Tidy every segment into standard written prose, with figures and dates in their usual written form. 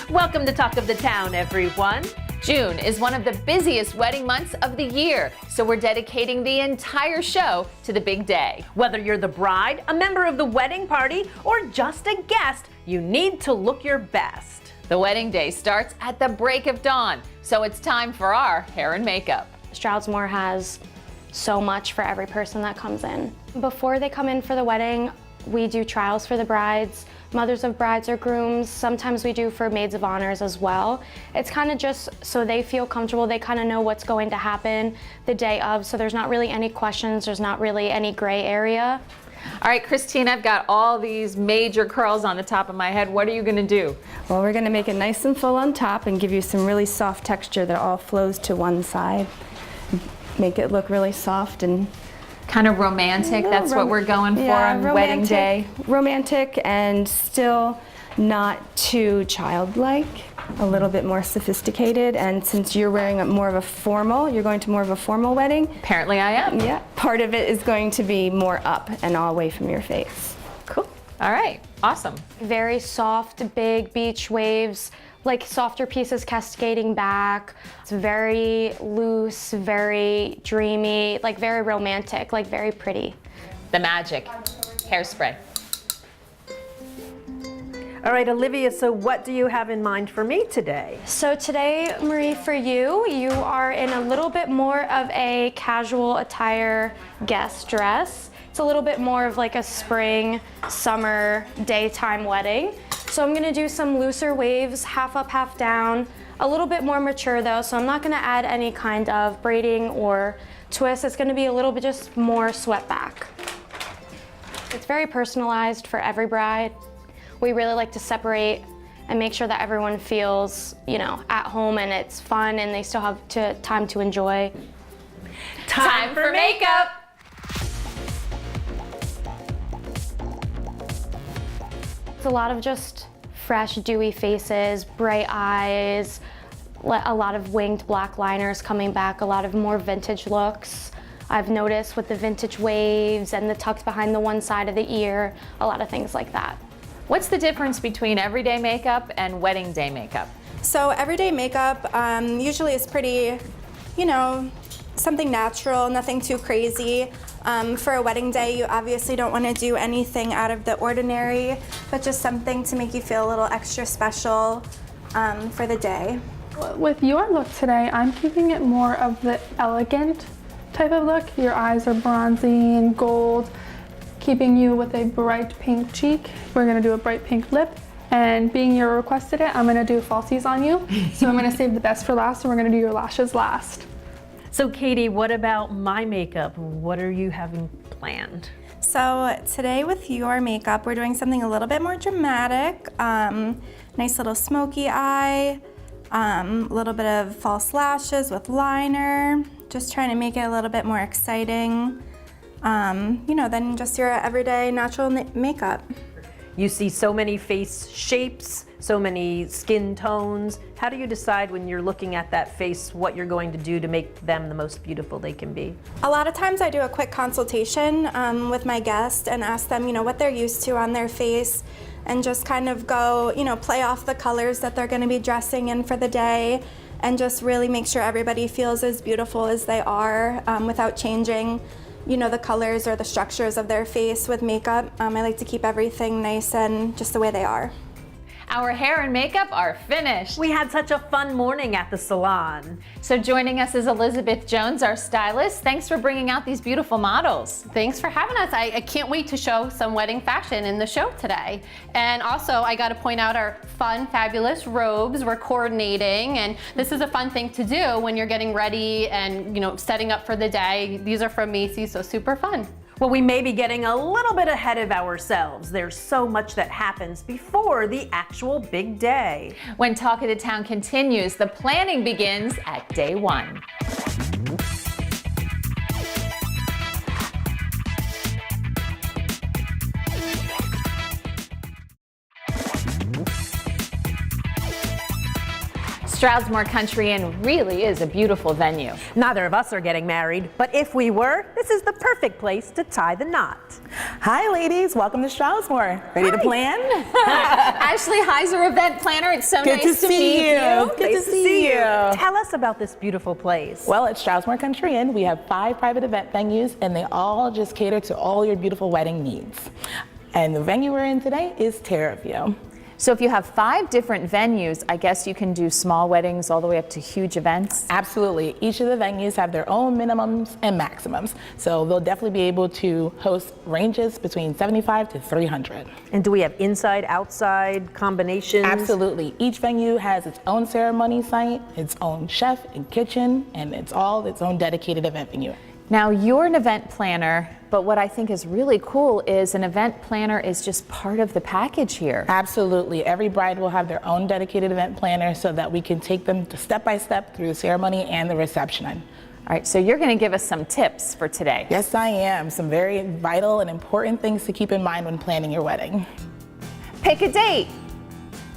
Welcome to Talk of the Town, everyone. June is one of the busiest wedding months of the year, so we're dedicating the entire show to the big day. Whether you're the bride, a member of the wedding party, or just a guest, you need to look your best. The wedding day starts at the break of dawn, so it's time for our hair and makeup. Stroudsmoor has so much for every person that comes in. Before they come in for the wedding, we do trials for the brides, mothers of brides or grooms. Sometimes we do for maids of honors as well. It's kind of just so they feel comfortable, they kind of know what's going to happen the day of, so there's not really any questions, there's not really any gray area. All right, Christine, I've got all these major curls on the top of my head. What are you gonna do? Well, we're gonna make it nice and full on top and give you some really soft texture that all flows to one side. Make it look really soft and kind of romantic. That's what we're going for on wedding day. Romantic and still not too childlike, a little bit more sophisticated. And since you're wearing more of a formal, you're going to more of a formal wedding. Apparently I am. Yeah, part of it is going to be more up and all away from your face. Cool. All right, awesome. Very soft, big beach waves, like softer pieces cascading back. It's very loose, very dreamy, like very romantic, like very pretty. The magic. Hairspray. All right, Olivia, so what do you have in mind for me today? So today, Marie, for you, you are in a little bit more of a casual attire guest dress. It's a little bit more of like a spring, summer, daytime wedding. So I'm gonna do some looser waves, half up, half down. A little bit more mature though, so I'm not gonna add any kind of braiding or twist. It's gonna be a little bit just more swept back. It's very personalized for every bride. We really like to separate and make sure that everyone feels, you know, at home and it's fun and they still have time to enjoy. Time for makeup! It's a lot of just fresh, dewy faces, bright eyes, a lot of winged black liners coming back, a lot of more vintage looks. I've noticed with the vintage waves and the tucks behind the one side of the ear, a lot of things like that. What's the difference between everyday makeup and wedding day makeup? So everyday makeup usually is pretty, you know, something natural, nothing too crazy. For a wedding day, you obviously don't want to do anything out of the ordinary, but just something to make you feel a little extra special for the day. With your look today, I'm keeping it more of the elegant type of look. Your eyes are bronzy and gold, keeping you with a bright pink cheek. We're gonna do a bright pink lip, and being you requested it, I'm gonna do falsies on you. So I'm gonna save the best for last, and we're gonna do your lashes last. So Katie, what about my makeup? What are you having planned? So today with your makeup, we're doing something a little bit more dramatic. Nice little smoky eye, a little bit of false lashes with liner, just trying to make it a little bit more exciting, you know, than just your everyday natural makeup. You see so many face shapes, so many skin tones. How do you decide when you're looking at that face what you're going to do to make them the most beautiful they can be? A lot of times I do a quick consultation with my guest and ask them, you know, what they're used to on their face, and just kind of go, you know, play off the colors that they're going to be dressing in for the day, and just really make sure everybody feels as beautiful as they are without changing, you know, the colors or the structures of their face with makeup. I like to keep everything nice and just the way they are. Our hair and makeup are finished. We had such a fun morning at the salon. So joining us is Elizabeth Jones, our stylist. Thanks for bringing out these beautiful models. Thanks for having us. I can't wait to show some wedding fashion in the show today. And also, I got to point out our fun, fabulous robes. We're coordinating, and this is a fun thing to do when you're getting ready and, you know, setting up for the day. These are from Macy's, so super fun. Well, we may be getting a little bit ahead of ourselves. There's so much that happens before the actual big day. When Talk of the Town continues, the planning begins at day one. Stroudsmoor Country Inn really is a beautiful venue. Neither of us are getting married, but if we were, this is the perfect place to tie the knot. Hi ladies, welcome to Stroudsmoor. Ready to plan? Ashley Heiser, event planner. It's so nice to meet you. Good to see you. Tell us about this beautiful place. Well, at Stroudsmoor Country Inn, we have 5 private event venues, and they all just cater to all your beautiful wedding needs. And the venue we're in today is Terraview. So if you have 5 different venues, I guess you can do small weddings all the way up to huge events? Absolutely. Each of the venues have their own minimums and maximums. So they'll definitely be able to host ranges between 75 to 300. And do we have inside, outside combinations? Absolutely. Each venue has its own ceremony site, its own chef and kitchen, and it's all its own dedicated event venue. Now, you're an event planner, but what I think is really cool is an event planner is just part of the package here. Absolutely. Every bride will have their own dedicated event planner so that we can take them step by step through the ceremony and the reception. All right, so you're going to give us some tips for today. Yes, I am. Some very vital and important things to keep in mind when planning your wedding. Pick a date.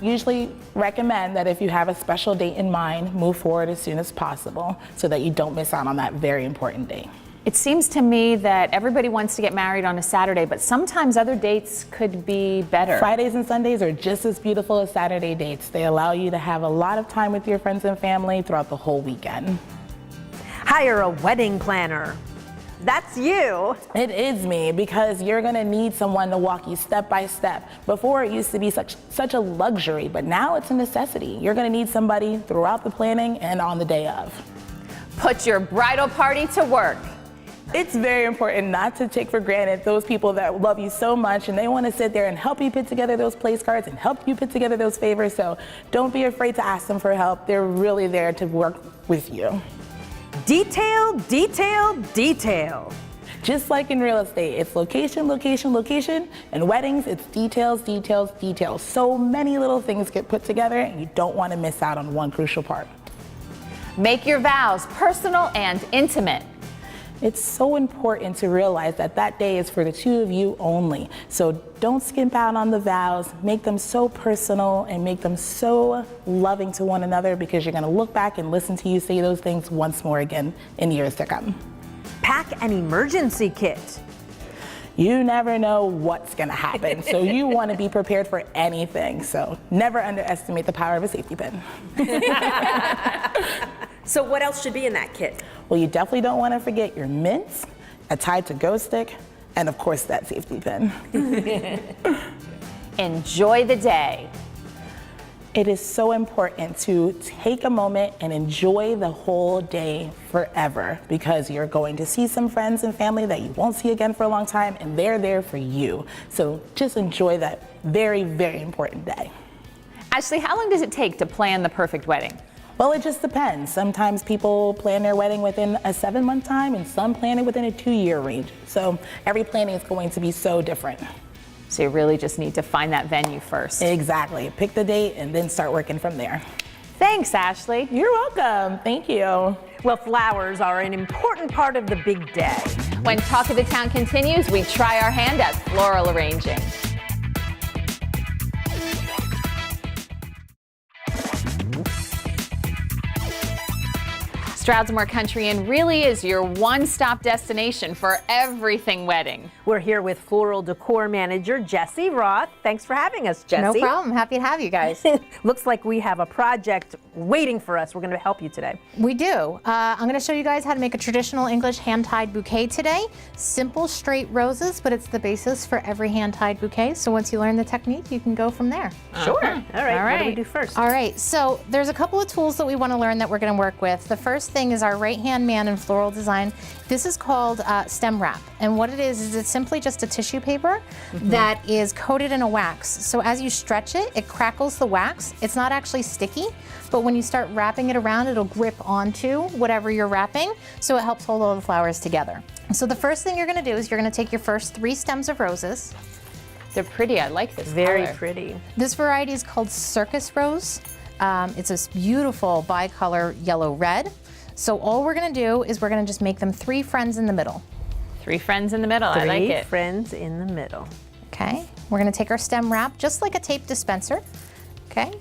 Usually recommend that if you have a special date in mind, move forward as soon as possible so that you don't miss out on that very important day. It seems to me that everybody wants to get married on a Saturday, but sometimes other dates could be better. Fridays and Sundays are just as beautiful as Saturday dates. They allow you to have a lot of time with your friends and family throughout the whole weekend. Hire a wedding planner. That's you. It is me, because you're gonna need someone to walk you step by step. Before, it used to be such a luxury, but now it's a necessity. You're gonna need somebody throughout the planning and on the day of. Put your bridal party to work. It's very important not to take for granted those people that love you so much and they want to sit there and help you put together those place cards and help you put together those favors. So don't be afraid to ask them for help. They're really there to work with you. Detail, detail, detail. Just like in real estate, it's location, location, location. In weddings, it's details, details, details. So many little things get put together and you don't want to miss out on one crucial part. Make your vows personal and intimate. It's so important to realize that that day is for the two of you only. So don't skimp out on the vows. Make them so personal and make them so loving to one another, because you're going to look back and listen to you say those things once more again in years to come. Pack an emergency kit. You never know what's going to happen, so you want to be prepared for anything. So never underestimate the power of a safety pin. So what else should be in that kit? Well, you definitely don't want to forget your mints, a tie-to-go stick, and of course that safety pin. Enjoy the day. It is so important to take a moment and enjoy the whole day forever, because you're going to see some friends and family that you won't see again for a long time, and they're there for you. So just enjoy that very, very important day. Ashley, how long does it take to plan the perfect wedding? Well, it just depends. Sometimes people plan their wedding within a 7-month time, and some plan it within a 2-year range. So every planning is going to be so different. So you really just need to find that venue first. Exactly. Pick the date and then start working from there. Thanks, Ashley. You're welcome. Thank you. Well, flowers are an important part of the big day. When Talk of the Town continues, we try our hand at floral arranging. Stroudsmoor Country Inn really is your one-stop destination for everything wedding. We're here with floral decor manager Jessie Roth. Thanks for having us, Jessie. No problem. Happy to have you guys. Looks like we have a project waiting for us. We're going to help you today. We do. I'm going to show you guys how to make a traditional English hand-tied bouquet today. Simple, straight roses, but it's the basis for every hand-tied bouquet. So once you learn the technique, you can go from there. Sure. All right. What do we do first? All right. So there's a couple of tools that we want to learn that we're going to work with. The first thing is our right-hand man in floral design. This is called stem wrap. And what it is it's simply just a tissue paper that is coated in a wax. So as you stretch it, it crackles the wax. It's not actually sticky, but when you start wrapping it around, it'll grip onto whatever you're wrapping, so it helps hold all the flowers together. So the first thing you're gonna do is you're gonna take your first 3 stems of roses. They're pretty. I like this Very color. pretty. This variety is called circus rose. It's this beautiful bicolor yellow-red. So all we're gonna do is we're gonna just make them 3 friends in the middle. 3 friends in the middle. I like 3 it. friends in the middle. Okay, We're gonna take our stem wrap, just like a tape dispenser, okay?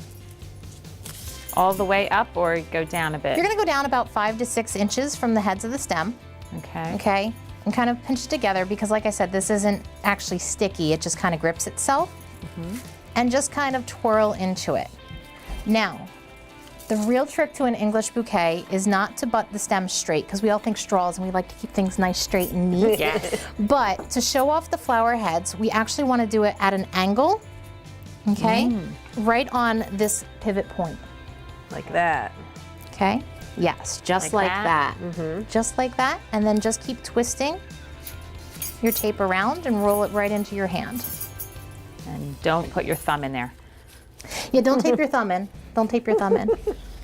All the way up or go down a bit? You're gonna go down about 5 to 6 inches from the heads of the stem, Okay. okay? And kind of pinch it together because like I said, this isn't actually sticky, it just kind of grips itself. And just kind of twirl into it. Now, the real trick to an English bouquet is not to butt the stem straight, because we all think straws and we like to keep things nice, straight, and neat. Yes. But to show off the flower heads, we actually want to do it at an angle, okay? Right on this pivot point, Like that. okay? Yes, just like that. Just like that, and then just keep twisting your tape around and roll it right into your hand. And don't put your thumb in there. Yeah, don't tape your thumb in. Don't tape your thumb in.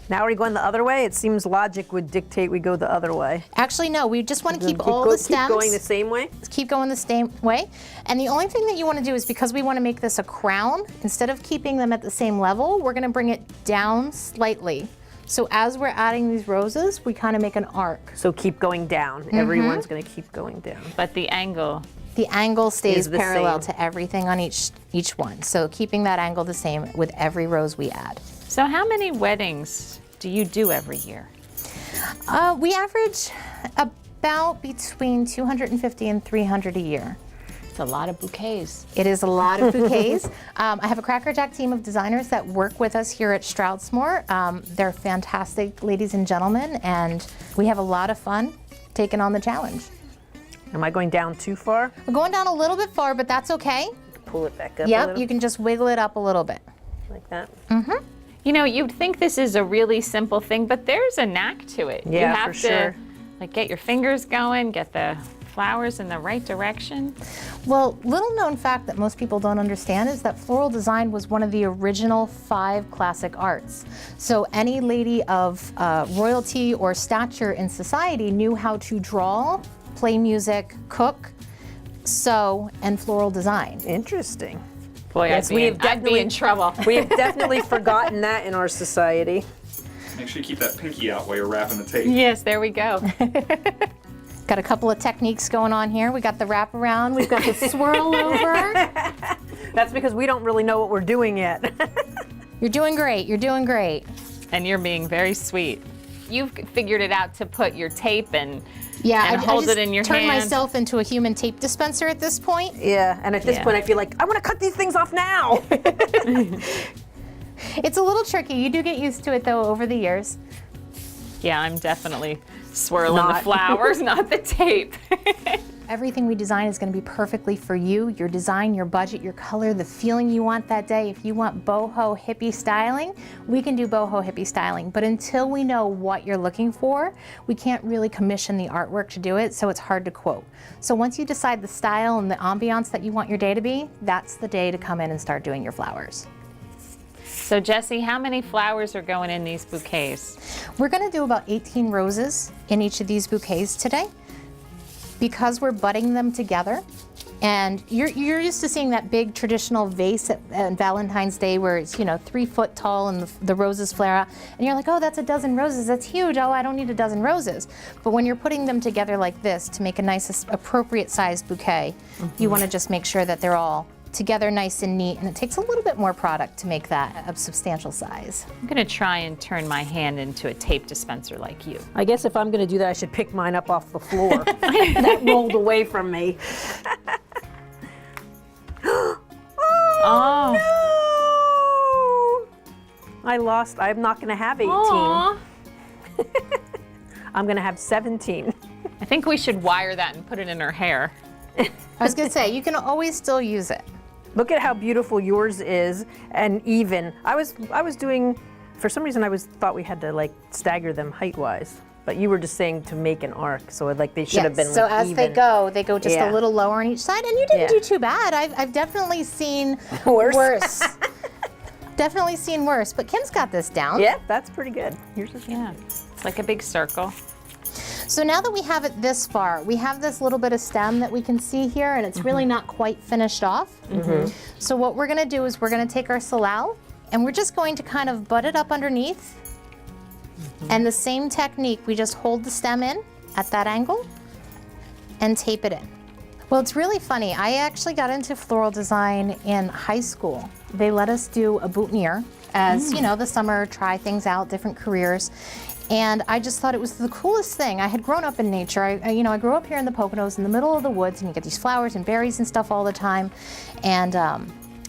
Now are we going the other way? It seems logic would dictate we go the other way. Actually, no, we just want to keep all the stems. Keep going the same way? Keep going the same way. And the only thing that you want to do is, because we want to make this a crown, instead of keeping them at the same level, we're going to bring it down slightly. So as we're adding these roses, we kind of make an arc. So keep going down. Everyone's going to keep going down. But the angle, The angle stays Is the parallel same. to everything on each one. So keeping that angle the same with every rose we add. so how many weddings do you do every year? We average about between 250 and 300 a year. It's a lot of bouquets. It is a lot of bouquets. I have a Cracker Jack team of designers that work with us here at Stroudsmoor. They're fantastic ladies and gentlemen, and we have a lot of fun taking on the challenge. Am I going down too far? We're going down a little bit far, but that's okay. Pull it back up a Yep, little. you can just wiggle it up a little bit. Like that? You know, you'd think this is a really simple thing, but there's a knack to it. Yeah, you have for to sure. like get your fingers going, get the flowers in the right direction. Well, little known fact that most people don't understand is that floral design was one of the original 5 classic arts. So any lady of royalty or stature in society knew how to draw, play music, cook, sew, and floral design. Interesting. Boy, Yes, I'd, be we in, have I'd be in trouble. We have definitely forgotten that in our society. Make sure you keep that pinky out while you're wrapping the tape. Yes, there we go. Got a couple of techniques going on here. We got the wrap around, we've got the swirl over. That's because we don't really know what we're doing yet. You're doing great, you're doing great. And you're being very sweet. You've figured it out to put your tape and Yeah, and I hold just it in your turned hand. myself into a human tape dispenser at this point. Yeah, and at this Yeah. point I feel like I want to cut these things off now. It's a little tricky. You do get used to it though over the years. Yeah, I'm definitely swirling the Not. flowers, not the tape. Everything we design is going to be perfectly for you, your design, your budget, your color, the feeling you want that day. If you want boho hippie styling, we can do boho hippie styling. But until we know what you're looking for, we can't really commission the artwork to do it, so it's hard to quote. So once you decide the style and the ambiance that you want your day to be, that's the day to come in and start doing your flowers. So Jessie, how many flowers are going in these bouquets? We're going to do about 18 roses in each of these bouquets today. Because we're budding them together, and you're used to seeing that big traditional vase at Valentine's Day where it's 3 foot tall and the roses flare out, and you're like, oh, that's a dozen roses, that's huge, oh, I don't need a dozen roses. But when you're putting them together like this to make a nice appropriate sized bouquet, you want to just make sure that they're all together nice and neat, and it takes a little bit more product to make that a substantial size. I'm gonna try and turn my hand into a tape dispenser like you. I guess if I'm going to do that, I should pick mine up off the floor that rolled away from me. Oh. No! I lost. I'm not going to have 18. Aw. I'm going to have 17. I think we should wire that and put it in her hair. I was gonna say, you can always still use it. Look at how beautiful yours is, and even. I was doing, for some reason I thought we had to like stagger them height-wise, but you were just saying to make an arc, so like they should have been so like, as even. they go just Yeah. a little lower on each side, and you didn't Yeah. do too bad. I've definitely seen Worse. Definitely seen worse, but Kim's got this down. Yeah, that's pretty good. Yours is Yeah, it's like a big circle. So now that we have it this far, we have this little bit of stem that we can see here, and it's really not quite finished off. So what we're gonna do is we're gonna take our salal, and we're just going to kind of butt it up underneath. And the same technique, we just hold the stem in at that angle and tape it in. Well, it's really funny. I actually got into floral design in high school. They let us do a boutonniere as, you know, the summer, try things out, different careers. And I just thought it was the coolest thing. I had grown up in nature. I grew up here in the Poconos in the middle of the woods, and you get these flowers and berries and stuff all the time. And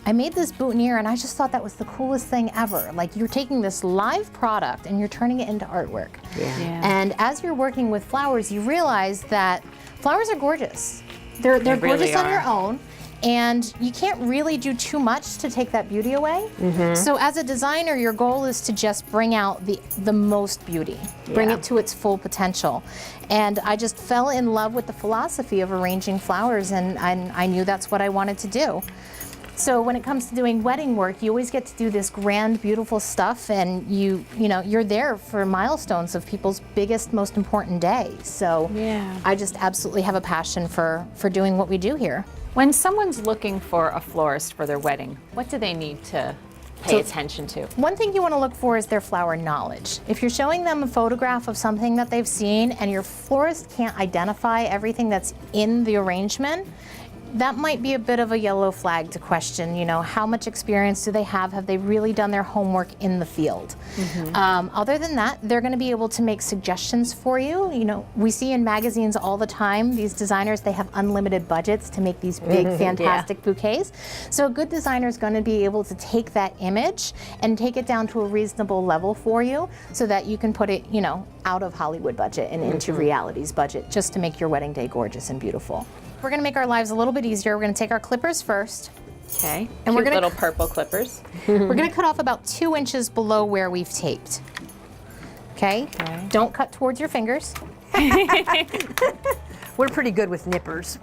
I made this boutonniere, and I just thought that was the coolest thing ever. Like, you're taking this live product and you're turning it into artwork. Yeah. And as you're working with flowers, you realize that flowers are gorgeous. They're gorgeous really on are. your own, and you can't really do too much to take that beauty away. So as a designer, your goal is to just bring out the most beauty, bring it to its full potential. And I just fell in love with the philosophy of arranging flowers, and I knew that's what I wanted to do. So when it comes to doing wedding work, you always get to do this grand, beautiful stuff, and you're there for milestones of people's biggest, most important day. So I just absolutely have a passion for doing what we do here. When someone's looking for a florist for their wedding, what do they need to pay attention to? One thing you want to look for is their flower knowledge. If you're showing them a photograph of something that they've seen and your florist can't identify everything that's in the arrangement, that might be a bit of a yellow flag to question, how much experience do they have? Have they really done their homework in the field? Other than that, they're going to be able to make suggestions for you. We see in magazines all the time, these designers, they have unlimited budgets to make these big, fantastic bouquets. So a good designer is going to be able to take that image and take it down to a reasonable level for you so that you can put it, out of Hollywood budget and into reality's budget, just to make your wedding day gorgeous and beautiful. We're going to make our lives a little bit easier. We're going to take our clippers first. Okay. And we're Cute gonna little purple clippers. We're going to cut off about 2 inches below where we've taped. Okay? Don't cut towards your fingers. We're pretty good with nippers.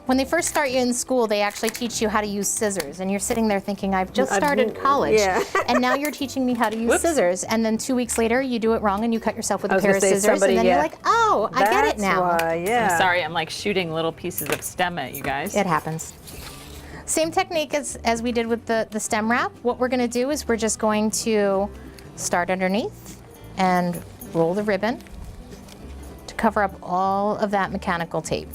When they first start you in school, they actually teach you how to use scissors, and you're sitting there thinking, I've just started college, and now you're teaching me how to use scissors, and then 2 weeks later, you do it wrong and you cut yourself with a pair of scissors, and then you're like, oh, I get it now. I'm sorry, I'm like shooting little pieces of stem at you guys. It happens. Same technique as we did with the stem wrap. What we're gonna do is we're just going to start underneath and roll the ribbon to cover up all of that mechanical tape.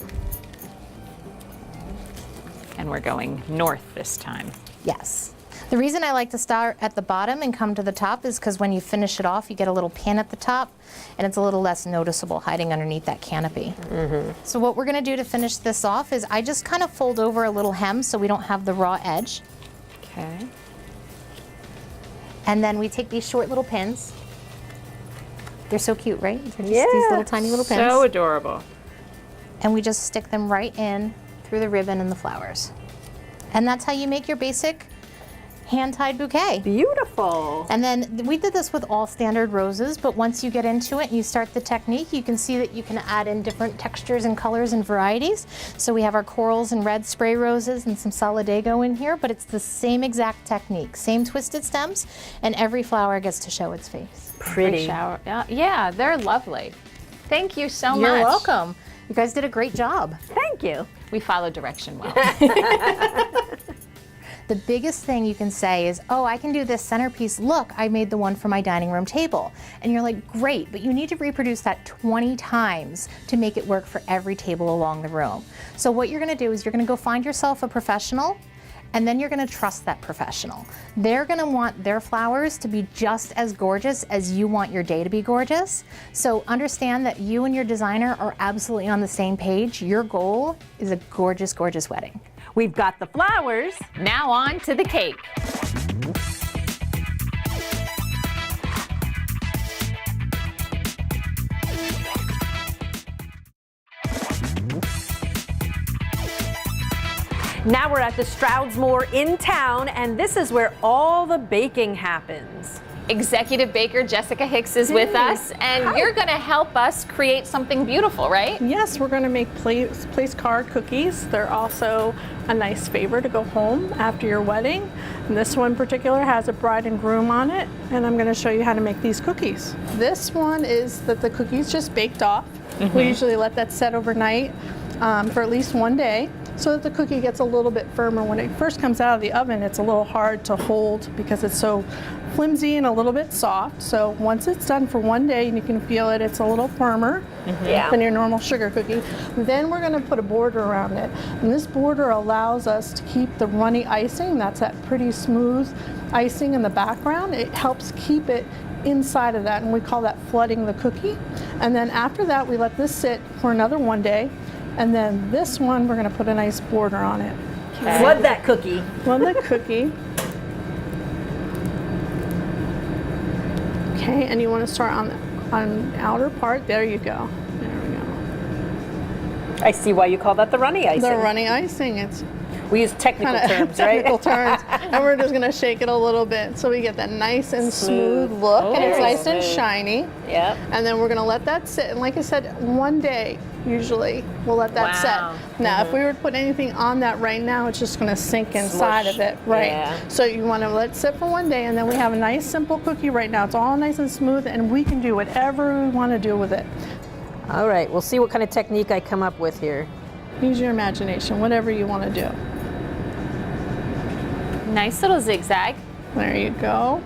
And we're going north this time. Yes. The reason I like to start at the bottom and come to the top is because when you finish it off, you get a little pin at the top, and it's a little less noticeable hiding underneath that canopy. So what we're gonna do to finish this off is I just kind of fold over a little hem so we don't have the raw edge. Okay. And then we take these short little pins. They're so cute, right? They're just these little tiny little pins. So adorable. And we just stick them right in through the ribbon and the flowers. And that's how you make your basic hand-tied bouquet. Beautiful. And then we did this with all standard roses, but once you get into it and you start the technique, you can see that you can add in different textures and colors and varieties. So we have our corals and red spray roses and some solidago in here, but it's the same exact technique, same twisted stems, and every flower gets to show its face. Pretty. Shower. Yeah, they're lovely. Thank you so much. You're welcome. You guys did a great job. Thank you. We follow direction well. The biggest thing you can say is, oh, I can do this centerpiece. Look, I made the one for my dining room table. And you're like, great, but you need to reproduce that 20 times to make it work for every table along the room. So what you're gonna do is you're gonna go find yourself a professional, and then you're gonna trust that professional. They're gonna want their flowers to be just as gorgeous as you want your day to be gorgeous. So understand that you and your designer are absolutely on the same page. Your goal is a gorgeous, gorgeous wedding. We've got the flowers. Now on to the cake. Now we're at the Stroudsmoor in town, and this is where all the baking happens. Executive Baker Jessica Hicks is with us, and you're going to help us create something beautiful, right? Yes, we're going to make place card cookies. They're also a nice favor to go home after your wedding. And this one in particular has a bride and groom on it, and I'm going to show you how to make these cookies. This one is that the cookies just baked off. We usually let that set overnight for at least one day. so that the cookie gets a little bit firmer. When it first comes out of the oven, it's a little hard to hold because it's so flimsy and a little bit soft. So once it's done for one day and you can feel it, it's a little firmer than your normal sugar cookie. Then we're going to put a border around it. And this border allows us to keep the runny icing, that's that pretty smooth icing in the background. It helps keep it inside of that, and we call that flooding the cookie. And then after that, we let this sit for another one day. And then this one, we're going to put a nice border on it. Okay. Flood that cookie. Flood the cookie. Okay, and you want to start on the outer part. There you go. There we go. I see why you call that the runny icing. The runny icing. It's we use technical terms, right? Technical terms. And we're just going to shake it a little bit so we get that nice and smooth look, and it's nice and shiny. Yep. And then we're going to let that sit. And like I said, one day usually we'll let that set. Now, if we were to put anything on that right now, it's just going to sink inside of it, right? Yeah. So you want to let it sit for one day, and then we have a nice simple cookie right now. It's all nice and smooth, and we can do whatever we want to do with it. All right, we'll see what kind of technique I come up with here. Use your imagination, whatever you want to do. Nice little zigzag. There you go.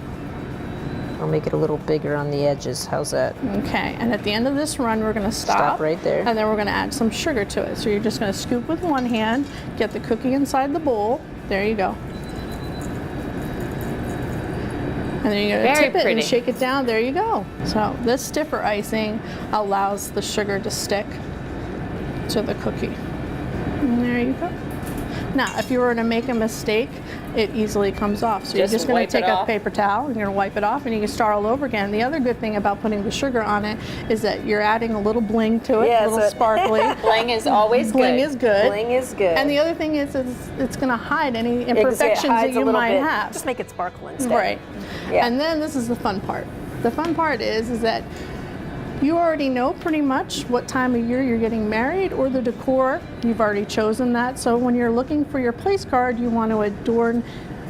I'll make it a little bigger on the edges. How's that? Okay, and at the end of this run, we're going to Stop right there. And then we're going to add some sugar to it. So you're just going to scoop with one hand, get the cookie inside the bowl. There you go. And then you're going to tip it and shake it down. There you go. So this stiffer icing allows the sugar to stick to the cookie. And there you go. Now, if you were to make a mistake, it easily comes off. So you're just going to take a paper towel and you're going to wipe it off, and you can start all over again. The other good thing about putting the sugar on it is that you're adding a little bling to it, a little sparkly. Bling is always good. Bling is good. Bling is good. And the other thing is it's going to hide any imperfections that you might have. Just make it sparkle instead. Right. Yeah. And then this is the fun part. The fun part is that you already know pretty much what time of year you're getting married, or the decor, you've already chosen that. So when you're looking for your place card, you want to adorn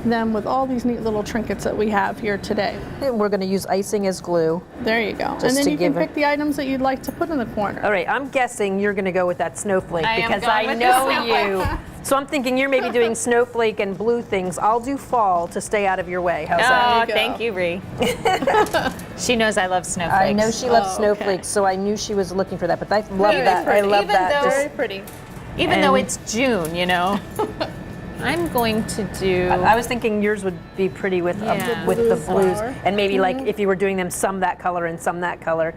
them with all these neat little trinkets that we have here today. And we're going to use icing as glue. There you go. And then you can pick the items that you'd like to put in the corner. All right, I'm guessing you're going to go with that snowflake because I with know the you. So I'm thinking you're maybe doing snowflake and blue things. I'll do fall to stay out of your way. How's that? Oh, thank you, Ree. She knows I love snowflakes. I know she loves snowflakes, so I knew she was looking for that. But I love that. I love that. Very pretty. Even though it's June, you know. I'm going to do. I was thinking yours would be pretty with the blues, and maybe like if you were doing them some that color and some that color.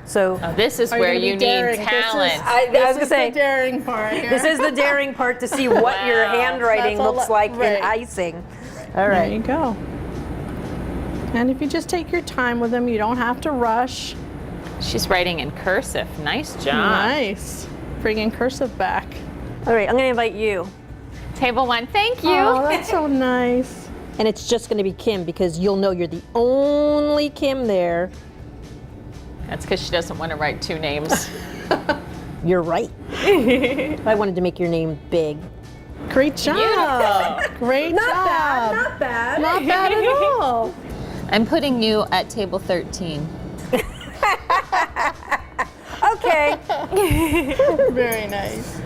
So this is where you need talent. I was gonna say the daring part. Here. This is the daring part to see what your handwriting looks like in icing. All right. There you go. And if you just take your time with them, you don't have to rush. She's writing in cursive. Nice job. Nice. Bringing cursive back. All right, I'm gonna invite you. Table one, thank you. Oh, that's so nice. And it's just gonna be Kim because you'll know you're the only Kim there. That's because she doesn't want to write two names. You're right. I wanted to make your name big. Great job. Great job. Not bad. Not bad at all. I'm putting you at table 13. Okay. Very nice.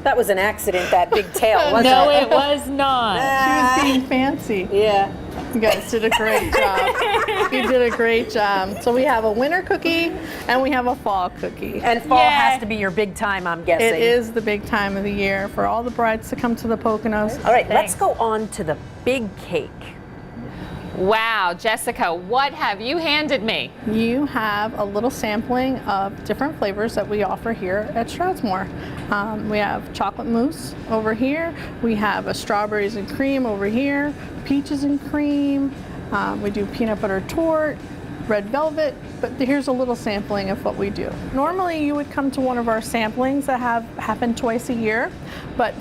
That was an accident, that big tail, wasn't No, it? it was not. She was being fancy. Yeah. You guys did a great job. You did a great job. So we have a winter cookie and we have a fall cookie. And fall has to be your big time, I'm guessing. It is the big time of the year for all the brides to come to the Poconos. All right, let's go on to the big cake. Wow, Jessica, what have you handed me? You have a little sampling of different flavors that we offer here at Stroudsmoor. We have chocolate mousse over here. We have a strawberries and cream over here, peaches and cream. We do peanut butter torte, red velvet, but here's a little sampling of what we do. Normally you would come to one of our samplings that happen twice a year, but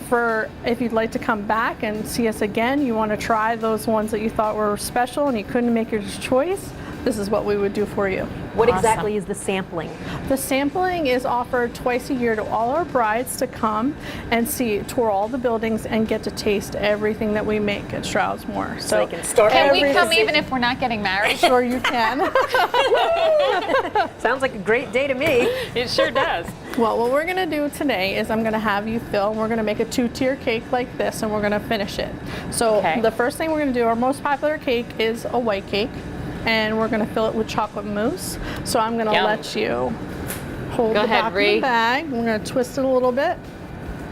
if you'd like to come back and see us again, you want to try those ones that you thought were special and you couldn't make your choice, this is what we would do for you. What exactly is the sampling? The sampling is offered twice a year to all our brides to come and tour all the buildings and get to taste everything that we make at Stroudsmoor. So they can start. Can we come even if we're not getting married? Sure you can. Sounds like a great day to me. It sure does. Well, what we're gonna do today is I'm gonna have you fill, we're gonna make a 2-tier cake like this and we're gonna finish it. So the first thing we're gonna do, our most popular cake is a white cake, and we're gonna fill it with chocolate mousse. So I'm gonna let you hold the back of the bag. We're gonna twist it a little bit.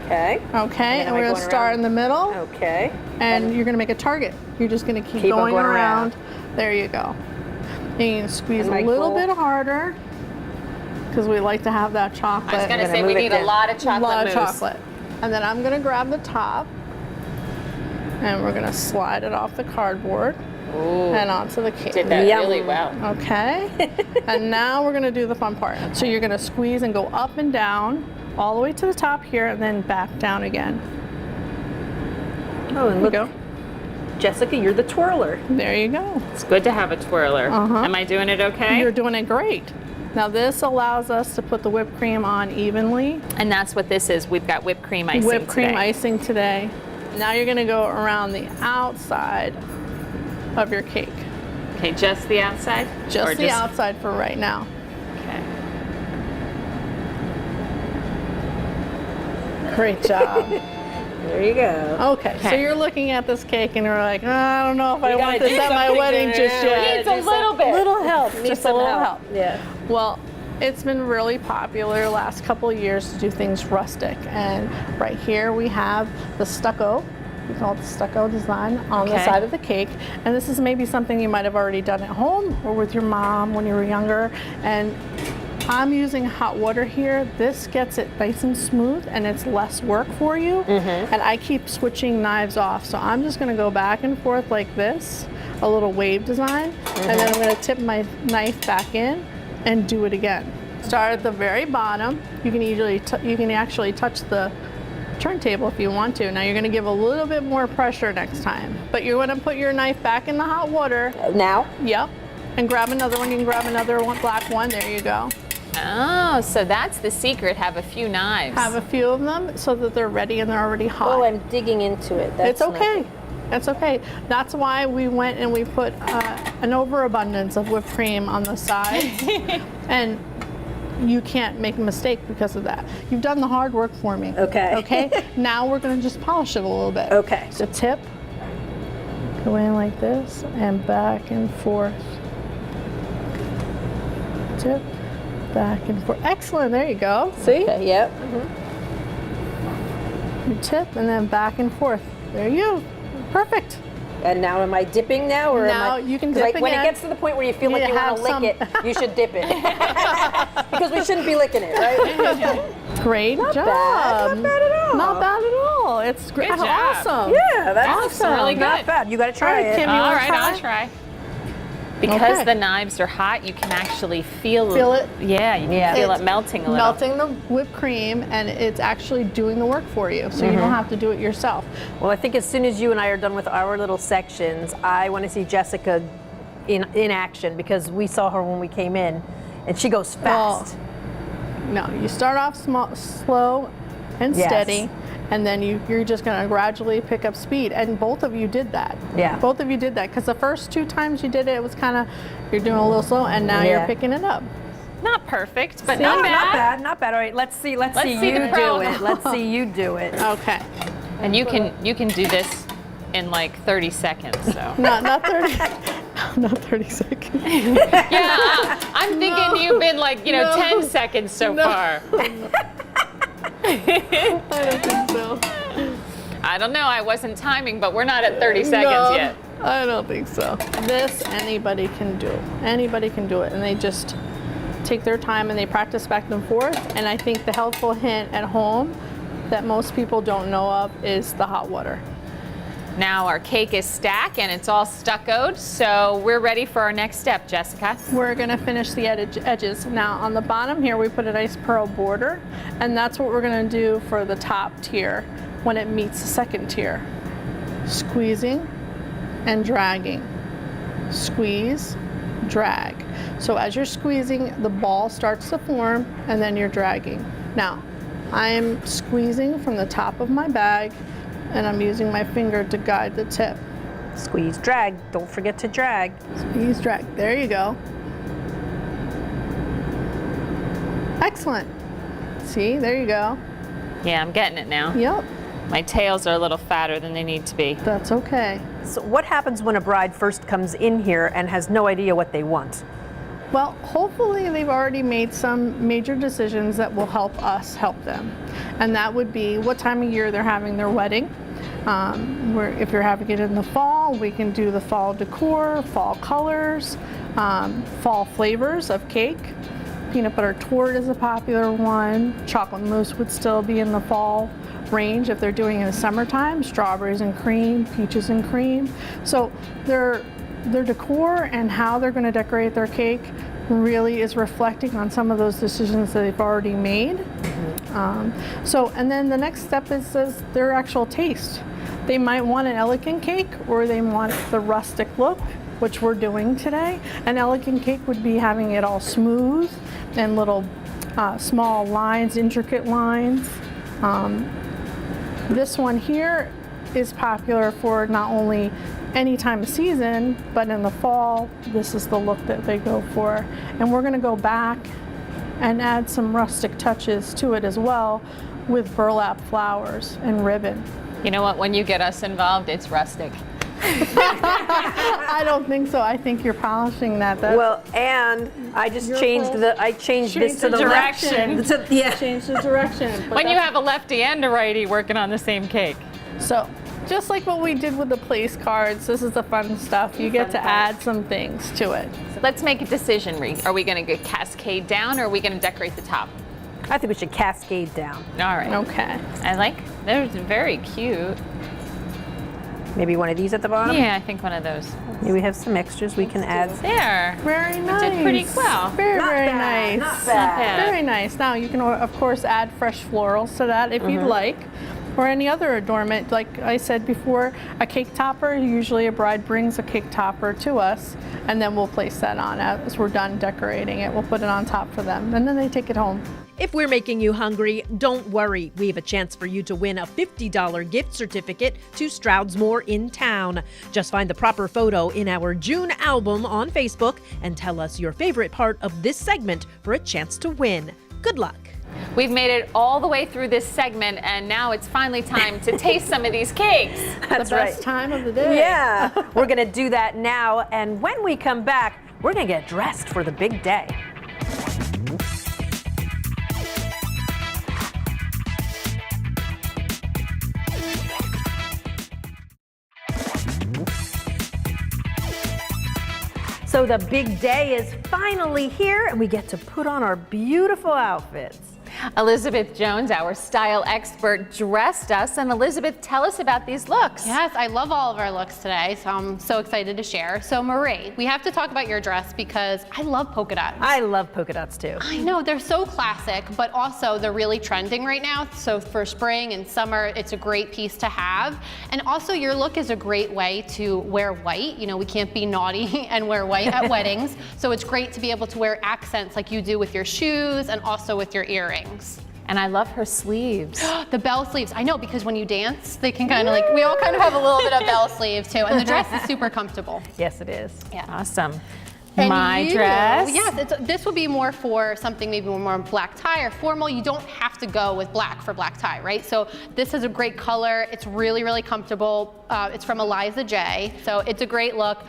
Okay. Okay, and we're gonna start in the middle. Okay. And you're gonna make a target. You're just gonna keep going around. There you go. And you can squeeze a little bit harder because we like to have that chocolate. I was gonna say we need a lot of chocolate A lot mousse. of chocolate. And then I'm gonna grab the top and we're gonna slide it off the cardboard. Ooh, and onto the cake. Did that really well. Okay. And now we're gonna do the fun part. So you're gonna squeeze and go up and down all the way to the top here and then back down again. Oh, and look, Jessica, you're the twirler. There you go. It's good to have a twirler. Am I doing it okay? You're doing it great. Now this allows us to put the whipped cream on evenly. And that's what this is. We've got whipped cream icing Whipped cream icing today. Now you're gonna go around the outside of your cake. Okay, just the outside? Just the outside for right now. Okay. Great job. There you go. Okay, so you're looking at this cake and you're like, I don't know if I want this at my wedding just yet. Needs a little bit. Little help. Just a little help. Yeah. Well, it's been really popular the last couple of years to do things rustic. And right here we have the stucco. We call it the stucco design on the side of the cake. And this is maybe something you might have already done at home or with your mom when you were younger. And I'm using hot water here. This gets it nice and smooth and it's less work for you. And I keep switching knives off. So I'm just gonna go back and forth like this, a little wave design. And then I'm gonna tip my knife back in and do it again. Start at the very bottom. You can actually touch the turntable if you want to. Now you're gonna give a little bit more pressure next time. But you're gonna put your knife back in the hot water. Now? Yep. And grab another one. You can grab another one, black one. There you go. Oh, so that's the secret. Have a few knives. Have a few of them so that they're ready and they're already hot. Oh, I'm digging into it. That's it's okay. It's okay. That's why we went and we put an overabundance of whipped cream on the sides. And you can't make a mistake because of that. You've done the hard work for me. Okay. Okay? Now we're gonna just polish it a little bit. Okay. So tip, go in like this and back and forth. Tip, back and forth. Excellent, there you go. See? Okay, yep. You tip and then back and forth. There you go. Perfect. And now am I dipping now? Or now am I, you can dip when it again. gets to the point where you feel like you want to have lick it, you should dip it. Because we shouldn't be licking it, right? Great job. Not bad at all. Not bad at all. It's great. Good job. Awesome. Yeah, that's awesome. really good. Not bad. You got to try it. Kim, you All wanna right, try? I'll try. Because Okay. the knives are hot, you can actually feel it. Yeah, you can feel It's it melting a little. Melting the whipped cream, and it's actually doing the work for you, so you don't have to do it yourself. Well, I think as soon as you and I are done with our little sections, I want to see Jessica in action because we saw her when we came in, and she goes fast. No, you start off slow and steady, and then you're just going to gradually pick up speed. And both of you did that. Yeah. Both of you did that because the first 2 times you did it, it was kind of, you're doing a little slow, and now you're picking it up. Not perfect, but No, not bad. not bad, not bad. All right, let's see see you the do pro. it. Let's see you do it. Okay. And you can do this in like 30 seconds. So. Not 30. Not 30 seconds. Yeah, I'm thinking you've been like 10 seconds so far. I don't think so. I don't know. I wasn't timing, but we're not at 30 seconds yet. I don't think so. This anybody can do. Anybody can do it, and they just take their time and they practice back and forth. And I think the helpful hint at home that most people don't know of is the hot water. Now our cake is stacked and it's all stuccoed, so we're ready for our next step, Jessica. We're gonna finish the edges. Now on the bottom here we put a nice pearl border, and that's what we're gonna do for the top tier when it meets the second tier. Squeezing and dragging. Squeeze drag. So as you're squeezing, the ball starts to form and then you're dragging. Now, I am squeezing from the top of my bag and I'm using my finger to guide the tip. Squeeze, drag. Don't forget to drag. Squeeze, drag. There you go. Excellent. See, there you go. Yeah, I'm getting it now. Yep. My tails are a little fatter than they need to be. That's okay. So what happens when a bride first comes in here and has no idea what they want? Well, hopefully they've already made some major decisions that will help us help them. And that would be what time of year they're having their wedding. If you're having it in the fall, we can do the fall decor, fall colors, fall flavors of cake. Peanut butter torte is a popular one. Chocolate mousse would still be in the fall range if they're doing it in the summertime. Strawberries and cream, peaches and cream. So their decor and how they're going to decorate their cake really is reflecting on some of those decisions that they've already made. And then the next step is their actual taste. They might want an elegant cake or they want the rustic look, which we're doing today. An elegant cake would be having it all smooth and little small lines, intricate lines. This one here is popular for not only any time of season, but in the fall, this is the look that they go for. And we're gonna go back and add some rustic touches to it as well with burlap flowers and ribbon. You know what? When you get us involved, it's rustic. I don't think so. I think you're polishing that. Well, and I just changed this to the direction. left. Yeah. Change the direction. When you have a lefty and a righty working on the same cake. So, just like what we did with the place cards, this is the fun stuff. You get to add some things to it. So let's make a decision, Ree. Are we going to cascade down or are we going to decorate the top? I think we should cascade down. All right. Okay. They're very cute. Maybe one of these at the bottom? Yeah, I think one of those. Maybe we have some extras we can add. There. Very nice. You did pretty well. Very nice. Not bad. Very nice. Now you can of course add fresh florals to that if you'd like, or any other adornment. Like I said before, a cake topper. Usually a bride brings a cake topper to us, and then we'll place that on as we're done decorating it. We'll put it on top for them, and then they take it home. If we're making you hungry, don't worry. We have a chance for you to win a $50 gift certificate to Stroudsmoor in town. Just find the proper photo in our June album on Facebook and tell us your favorite part of this segment for a chance to win. Good luck. We've made it all the way through this segment, and now it's finally time to taste some of these cakes. That's the best time of the day. Yeah, we're gonna do that now, and when we come back, we're gonna get dressed for the big day. So the big day is finally here, and we get to put on our beautiful outfits. Elizabeth Jones, our style expert, dressed us. And Elizabeth, tell us about these looks. Yes, I love all of our looks today, so I'm so excited to share. So Marie, we have to talk about your dress because I love polka dots. I love polka dots too. I know, they're so classic, but also they're really trending right now. So for spring and summer, it's a great piece to have. And also your look is a great way to wear white. You know, we can't be naughty and wear white at weddings. So it's great to be able to wear accents like you do with your shoes and also with your earrings. And I love her sleeves. The bell sleeves, I know, because when you dance, they can kind of like, we all kind of have a little bit of bell sleeve too. And the dress is super comfortable. Yes, it is. Yeah. Awesome. And my dress. Yes, this would be more for something maybe more black tie or formal. You don't have to go with black for black tie, right? So this is a great color. It's really, really comfortable. It's from Eliza J. So it's a great look.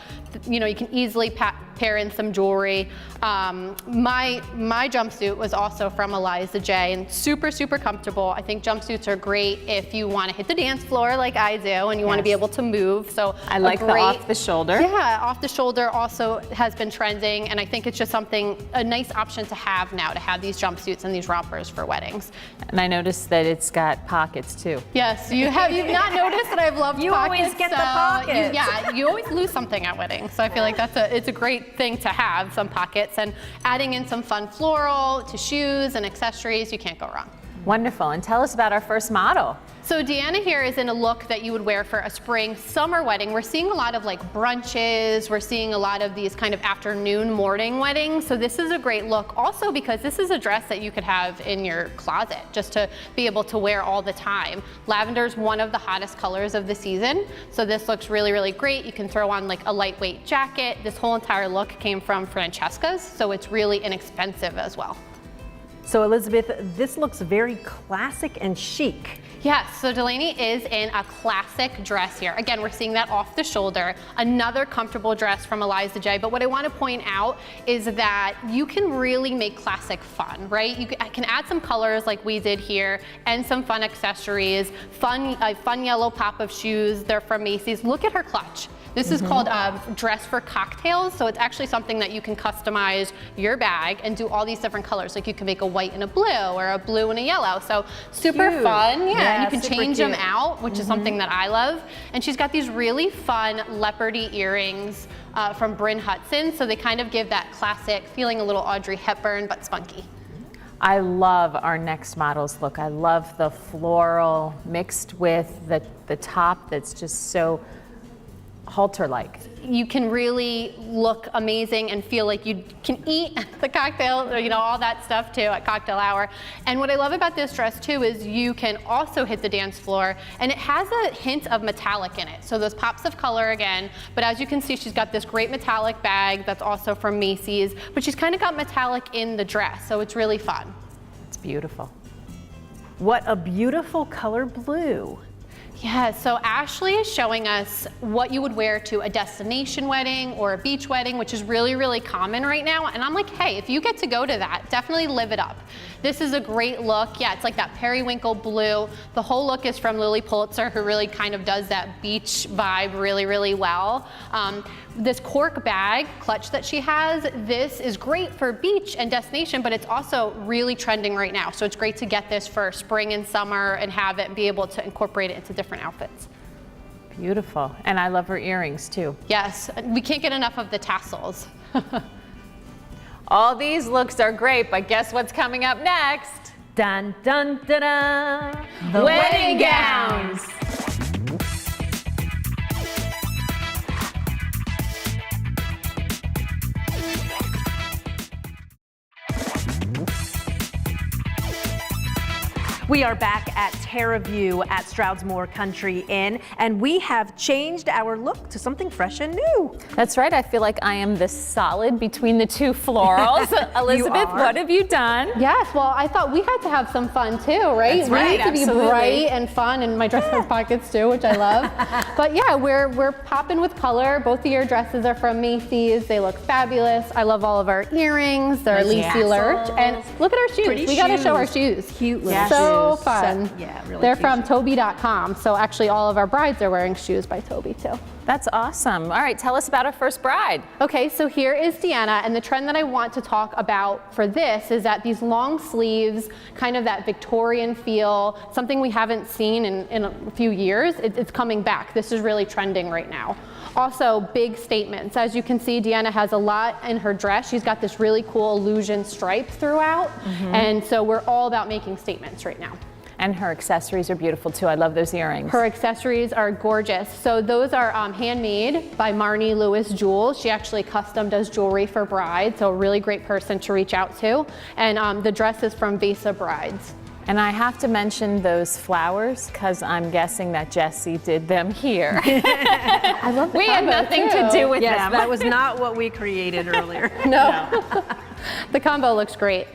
You know, you can easily pair in some jewelry. My jumpsuit was also from Eliza J. and super, super comfortable. I think jumpsuits are great if you want to hit the dance floor like I do and you want to be able to move. So I like the off the shoulder. Yeah, off the shoulder also has been trending, and I think it's just a nice option to have now, to have these jumpsuits and these rompers for weddings. And I noticed that it's got pockets too. Yes, you've not noticed that I've loved You pockets. always get the pockets. You always lose something at weddings. So I feel like it's a great thing to have, some pockets, and adding in some fun floral to shoes and accessories, you can't go wrong. Wonderful. And tell us about our first model. So Deanna here is in a look that you would wear for a spring, summer wedding. We're seeing a lot of like brunches. We're seeing a lot of these kind of afternoon, morning weddings. So this is a great look also because this is a dress that you could have in your closet just to be able to wear all the time. Lavender is one of the hottest colors of the season. So this looks really, really great. You can throw on like a lightweight jacket. This whole entire look came from Francesca's, so it's really inexpensive as well. So Elizabeth, this looks very classic and chic. Yes, so Delaney is in a classic dress here. Again, we're seeing that off the shoulder, another comfortable dress from Eliza J. But what I want to point out is that you can really make classic fun, right? You can add some colors like we did here and some fun accessories, fun yellow pop-up shoes. They're from Macy's. Look at her clutch. This is called Dress for Cocktails, so it's actually something that you can customize your bag and do all these different colors. Like you can make a white and a blue or a blue and a yellow, so super Cute. fun. Yeah, you can super change them cute. out, which is something that I love. And she's got these really fun leopardy earrings from Bryn Hudson, so they kind of give that classic, feeling a little Audrey Hepburn, but spunky. I love our next model's look. I love the floral mixed with the top that's just so halter-like. You can really look amazing and feel like you can eat the cocktail, or, you know, all that stuff too at cocktail hour. And what I love about this dress too is you can also hit the dance floor, and it has a hint of metallic in it. So those pops of color again, but as you can see, she's got this great metallic bag that's also from Macy's, but she's kind of got metallic in the dress, so it's really fun. It's beautiful. What a beautiful color blue. Yeah, so Ashley is showing us what you would wear to a destination wedding or a beach wedding, which is really, really common right now. And I'm like, hey, if you get to go to that, definitely live it up. This is a great look. Yeah, it's like that periwinkle blue. The whole look is from Lily Pulitzer, who really kind of does that beach vibe really, really well. This cork bag clutch that she has, this is great for beach and destination, but it's also really trending right now. So it's great to get this for spring and summer and have it and be able to incorporate it into different outfits. Beautiful. And I love her earrings too. Yes, we can't get enough of the tassels. All these looks are great, but guess what's coming up next? Dun, dun, dun, dun. The wedding gowns. We are back at TerraView at Stroudsmoor Country Inn, and we have changed our look to something fresh and new. That's right. I feel like I am the solid between the two florals. Elizabeth, what have you done? Yes, well, I thought we had to have some fun too, right? That's right, we need to absolutely. be bright and fun, and my dress has pockets too, which I love. But yeah, we're popping with color. Both of your dresses are from Macy's. They look fabulous. I love all of our earrings. They're Lacey Lurch. And look at our shoes. Pretty we got to show our shoes. shoes. Cute little So shoes. fun. Yeah, really They're cute from shoes. Toby.com. So actually all of our brides are wearing shoes by Toby too. That's awesome. All right, tell us about our first bride. Okay, so here is Deanna, and the trend that I want to talk about for this is that these long sleeves, kind of that Victorian feel, something we haven't seen in a few years, it's coming back. This is really trending right now. Also, big statements. As you can see, Deanna has a lot in her dress. She's got this really cool illusion stripe throughout, and so we're all about making statements right now. And her accessories are beautiful too. I love those earrings. Her accessories are gorgeous. So those are handmade by Marnie Lewis Jewels. She actually custom does jewelry for brides, so a really great person to reach out to. And the dress is from Vesa Brides. And I have to mention those flowers because I'm guessing that Jessie did them here. I love the We had combo, nothing too. to do with Yes, them. that was not what we created earlier. No. The combo looks great.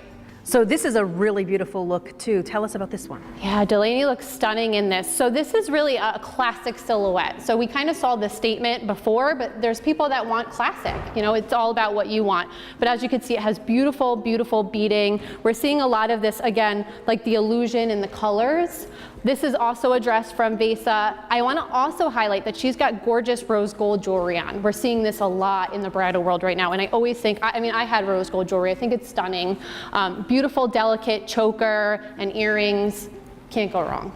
So this is a really beautiful look too. Tell us about this one. Yeah, Delaney looks stunning in this. So this is really a classic silhouette. So we kind of saw the statement before, but there's people that want classic. You know, it's all about what you want. But as you can see, it has beautiful, beautiful beading. We're seeing a lot of this, again, like the illusion in the colors. This is also a dress from Vesa. I want to also highlight that she's got gorgeous rose gold jewelry on. We're seeing this a lot in the bridal world right now. And I always think, I mean, I had rose gold jewelry. I think it's stunning. Beautiful, delicate choker and earrings. Can't go wrong.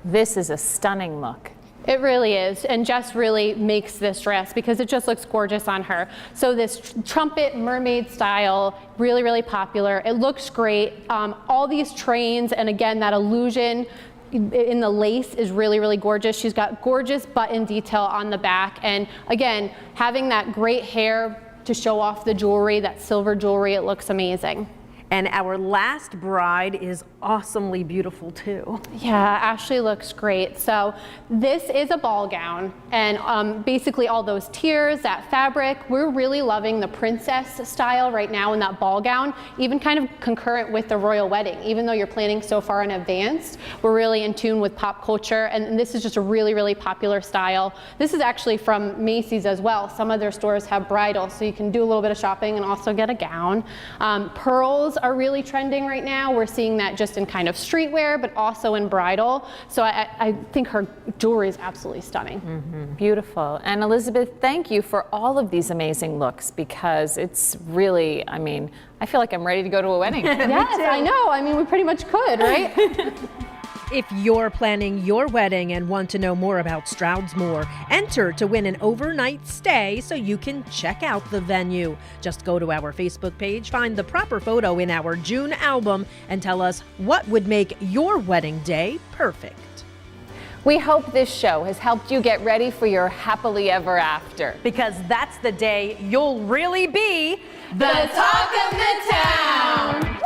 This is a stunning look. It really is, and Jess really makes this dress because it just looks gorgeous on her. So this trumpet mermaid style, really, really popular. It looks great. All these trains, and again, that illusion in the lace is really, really gorgeous. She's got gorgeous button detail on the back, and again, having that great hair to show off the jewelry, that silver jewelry, it looks amazing. And our last bride is awesomely beautiful too. Yeah, Ashley looks great. So this is a ball gown, and basically all those tiers, that fabric, we're really loving the princess style right now in that ball gown, even kind of concurrent with the royal wedding. Even though you're planning so far in advance, we're really in tune with pop culture, and this is just a really, really popular style. This is actually from Macy's as well. Some of their stores have bridal, so you can do a little bit of shopping and also get a gown. Pearls are really trending right now. We're seeing that just in kind of streetwear, but also in bridal. So I think her jewelry is absolutely stunning. Beautiful. And Elizabeth, thank you for all of these amazing looks, because it's really, I mean, I feel like I'm ready to go to a wedding. Yes, I know. I mean, we pretty much could, right? If you're planning your wedding and want to know more about Stroudsmoor, enter to win an overnight stay so you can check out the venue. Just go to our Facebook page, find the proper photo in our June album, and tell us what would make your wedding day perfect. We hope this show has helped you get ready for your happily ever after. Because that's the day you'll really be The talk of the town.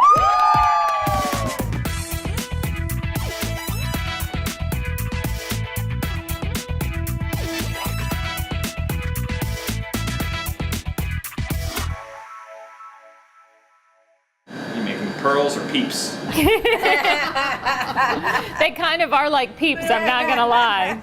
You making pearls or peeps? They kind of are like peeps, I'm not gonna lie.